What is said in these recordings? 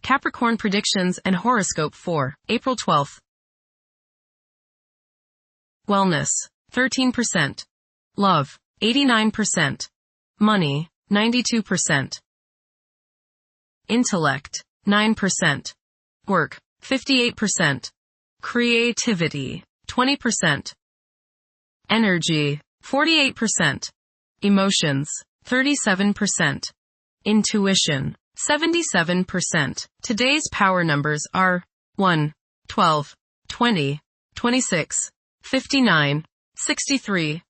Capricorn predictions and horoscope for April 12th. Wellness, 13%. Love, 89%. Money, 92%. Intellect, 9%. Work, 58%. Creativity, 20%. Energy, 48%. Emotions, 37%. Intuition, 77%. Today's power numbers are 1, 12, 20, 26, 59, 63.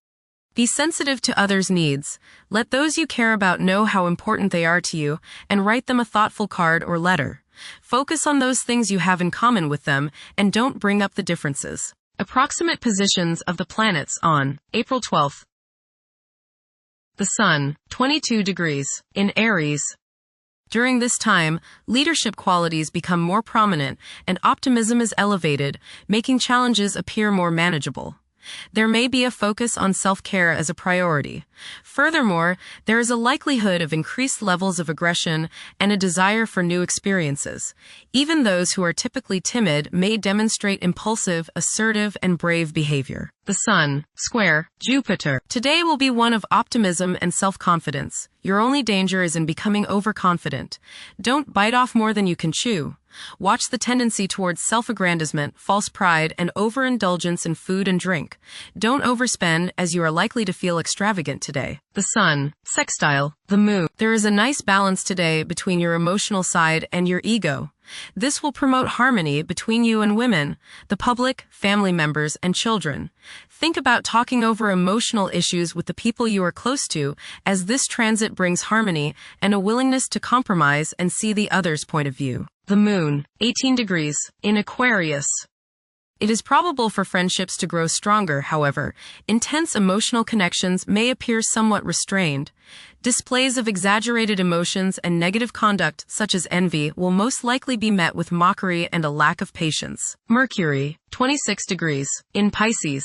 Be sensitive to others' needs. Let those you care about know how important they are to you, and write them a thoughtful card or letter. Focus on those things you have in common with them, and don't bring up the differences. Approximate positions of the planets on April 12th. The Sun, 22 degrees, in Aries. During this time, leadership qualities become more prominent and optimism is elevated, making challenges appear more manageable. There may be a focus on self-care as a priority. Furthermore, there is a likelihood of increased levels of aggression and a desire for new experiences. Even those who are typically timid may demonstrate impulsive, assertive, and brave behavior. The Sun, square, Jupiter. Today will be one of optimism and self-confidence. Your only danger is in becoming overconfident. Don't bite off more than you can chew. Watch the tendency towards self-aggrandizement, false pride, and overindulgence in food and drink. Don't overspend, as you are likely to feel extravagant today. The Sun, sextile, the Moon. There is a nice balance today between your emotional side and your ego. This will promote harmony between you and women, the public, family members, and children. Think about talking over emotional issues with the people you are close to, as this transit brings harmony and a willingness to compromise and see the other's point of view. The Moon, 18 degrees, in Aquarius. It is probable for friendships to grow stronger, however. Intense emotional connections may appear somewhat restrained. Displays of exaggerated emotions and negative conduct, such as envy, will most likely be met with mockery and a lack of patience. Mercury, 26 degrees, in Pisces.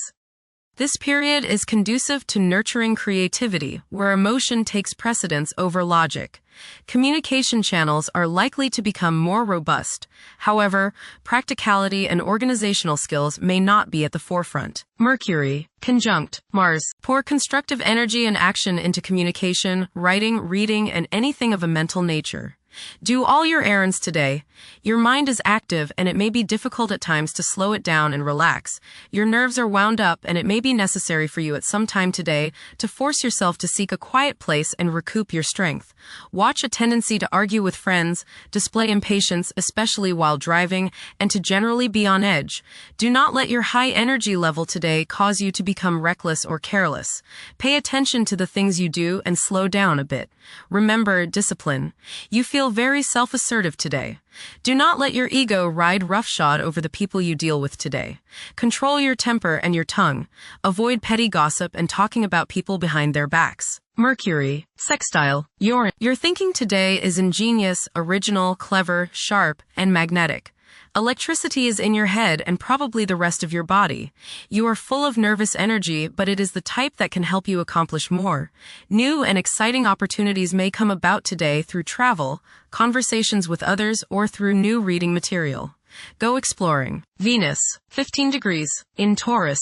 This period is conducive to nurturing creativity, where emotion takes precedence over logic. Communication channels are likely to become more robust. However, practicality and organizational skills may not be at the forefront. Mercury, conjunct Mars. Pour constructive energy and action into communication, writing, reading, and anything of a mental nature. Do all your errands today. Your mind is active and it may be difficult at times to slow it down and relax. Your nerves are wound up and it may be necessary for you at some time today to force yourself to seek a quiet place and recoup your strength. Watch a tendency to argue with friends, display impatience, especially while driving, and to generally be on edge. Do not let your high energy level today cause you to become reckless or careless. Pay attention to the things you do and slow down a bit. Remember discipline. You feel very self-assertive today. Do not let your ego ride roughshod over the people you deal with today. Control your temper and your tongue. Avoid petty gossip and talking about people behind their backs. Mercury, sextile, Uranus. Your thinking today is ingenious, original, clever, sharp, and magnetic. Electricity is in your head and probably the rest of your body. You are full of nervous energy, but it is the type that can help you accomplish more. New and exciting opportunities may come about today through travel, conversations with others, or through new reading material. Go exploring. Venus, 15 degrees, in Taurus.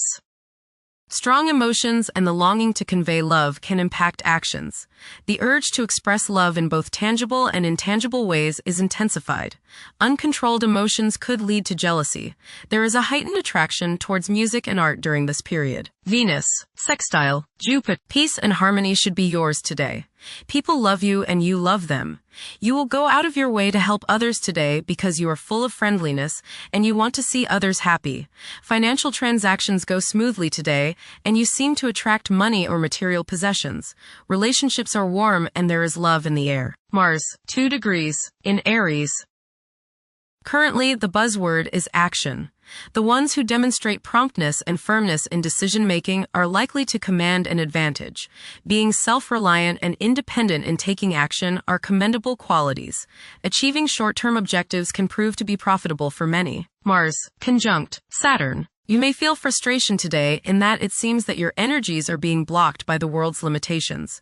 Strong emotions and the longing to convey love can impact actions. The urge to express love in both tangible and intangible ways is intensified. Uncontrolled emotions could lead to jealousy. There is a heightened attraction towards music and art during this period. Venus, sextile, Jupiter. Peace and harmony should be yours today. People love you and you love them. You will go out of your way to help others today because you are full of friendliness and you want to see others happy. Financial transactions go smoothly today and you seem to attract money or material possessions. Relationships are warm and there is love in the air. Mars, 2 degrees, in Aries. Currently, the buzzword is action. The ones who demonstrate promptness and firmness in decision-making are likely to command an advantage. Being self-reliant and independent in taking action are commendable qualities. Achieving short-term objectives can prove to be profitable for many. Mars, conjunct Saturn. You may feel frustration today in that it seems that your energies are being blocked by the world's limitations.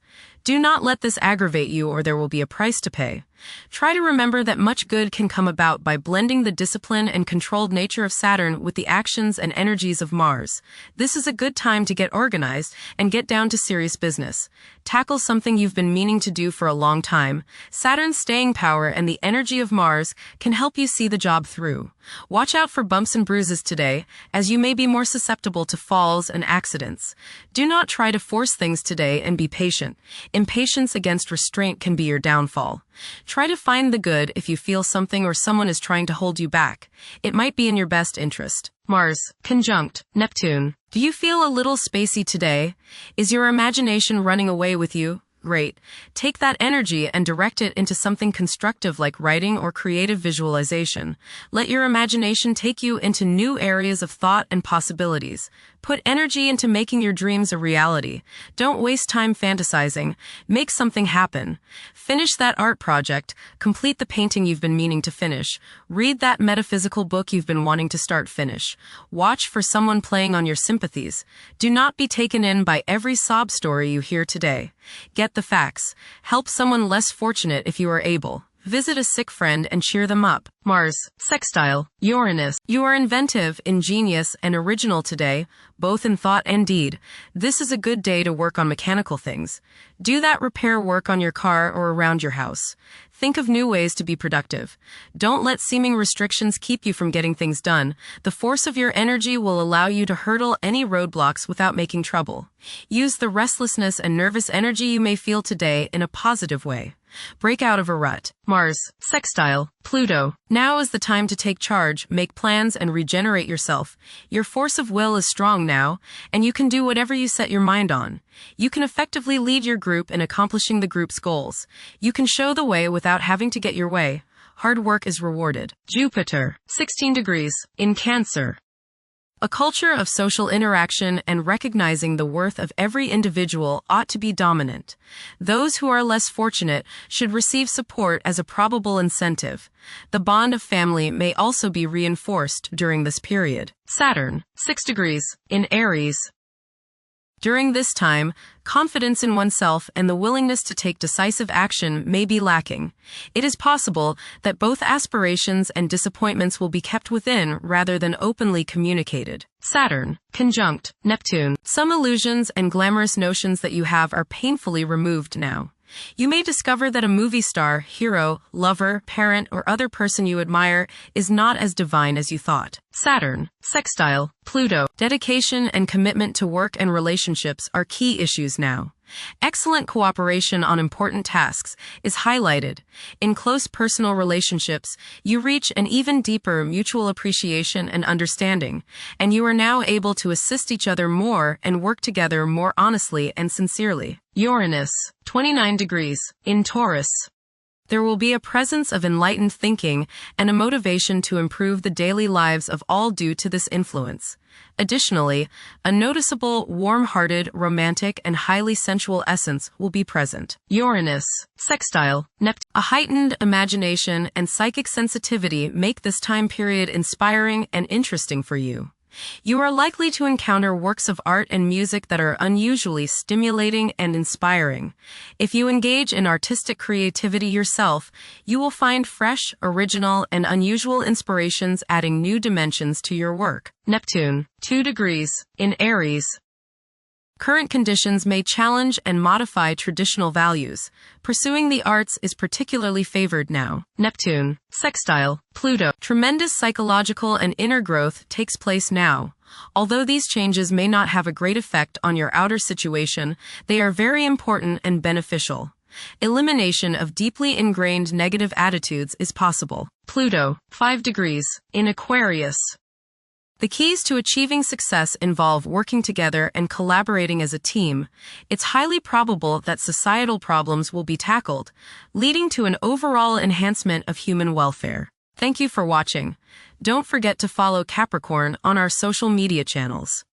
Do not let this aggravate you, or there will be a price to pay. Try to remember that much good can come about by blending the discipline and controlled nature of Saturn with the actions and energies of Mars. This is a good time to get organized and get down to serious business. Tackle something you've been meaning to do for a long time. Saturn's staying power and the energy of Mars can help you see the job through. Watch out for bumps and bruises today, as you may be more susceptible to falls and accidents. Do not try to force things today and be patient. Impatience against restraint can be your downfall. Try to find the good if you feel something or someone is trying to hold you back. It might be in your best interest. Mars, conjunct Neptune. Do you feel a little spacey today? Is your imagination running away with you? Great. Take that energy and direct it into something constructive like writing or creative visualization. Let your imagination take you into new areas of thought and possibilities. Put energy into making your dreams a reality. Don't waste time fantasizing. Make something happen. Finish that art project. Complete the painting you've been meaning to finish. Read that metaphysical book you've been wanting to finish. Watch for someone playing on your sympathies. Do not be taken in by every sob story you hear today. Get the facts. Help someone less fortunate if you are able. Visit a sick friend and cheer them up. Mars, sextile Uranus. You are inventive, ingenious, and original today, both in thought and deed. This is a good day to work on mechanical things. Do that repair work on your car or around your house. Think of new ways to be productive. Don't let seeming restrictions keep you from getting things done. The force of your energy will allow you to hurdle any roadblocks without making trouble. Use the restlessness and nervous energy you may feel today in a positive way. Break out of a rut. Mars, sextile Pluto. Now is the time to take charge, make plans, and regenerate yourself. Your force of will is strong now, and you can do whatever you set your mind on. You can effectively lead your group in accomplishing the group's goals. You can show the way without having to get your way. Hard work is rewarded. Jupiter, 16 degrees, in Cancer. A culture of social interaction and recognizing the worth of every individual ought to be dominant. Those who are less fortunate should receive support as a probable incentive. The bond of family may also be reinforced during this period. Saturn, 6 degrees, in Aries. During this time, confidence in oneself and the willingness to take decisive action may be lacking. It is possible that both aspirations and disappointments will be kept within rather than openly communicated. Saturn, conjunct Neptune. Some illusions and glamorous notions that you have are painfully removed now. You may discover that a movie star, hero, lover, parent, or other person you admire is not as divine as you thought. Saturn, sextile Pluto. Dedication and commitment to work and relationships are key issues now. Excellent cooperation on important tasks is highlighted. In close personal relationships, you reach an even deeper mutual appreciation and understanding, and you are now able to assist each other more and work together more honestly and sincerely. Uranus, 29 degrees, in Taurus. There will be a presence of enlightened thinking and a motivation to improve the daily lives of all due to this influence. Additionally, a noticeable, warm-hearted, romantic, and highly sensual essence will be present. Uranus, sextile Neptune. A heightened imagination and psychic sensitivity make this time period inspiring and interesting for you. You are likely to encounter works of art and music that are unusually stimulating and inspiring. If you engage in artistic creativity yourself, you will find fresh, original, and unusual inspirations adding new dimensions to your work. Neptune, 2 degrees, in Aries. Current conditions may challenge and modify traditional values. Pursuing the arts is particularly favored now. Neptune, sextile Pluto. Tremendous psychological and inner growth takes place now. Although these changes may not have a great effect on your outer situation, they are very important and beneficial. Elimination of deeply ingrained negative attitudes is possible. Pluto, 5 degrees, in Aquarius. The keys to achieving success involve working together and collaborating as a team. It's highly probable that societal problems will be tackled, leading to an overall enhancement of human welfare. Thank you for watching. Don't forget to follow Capricorn on our social media channels.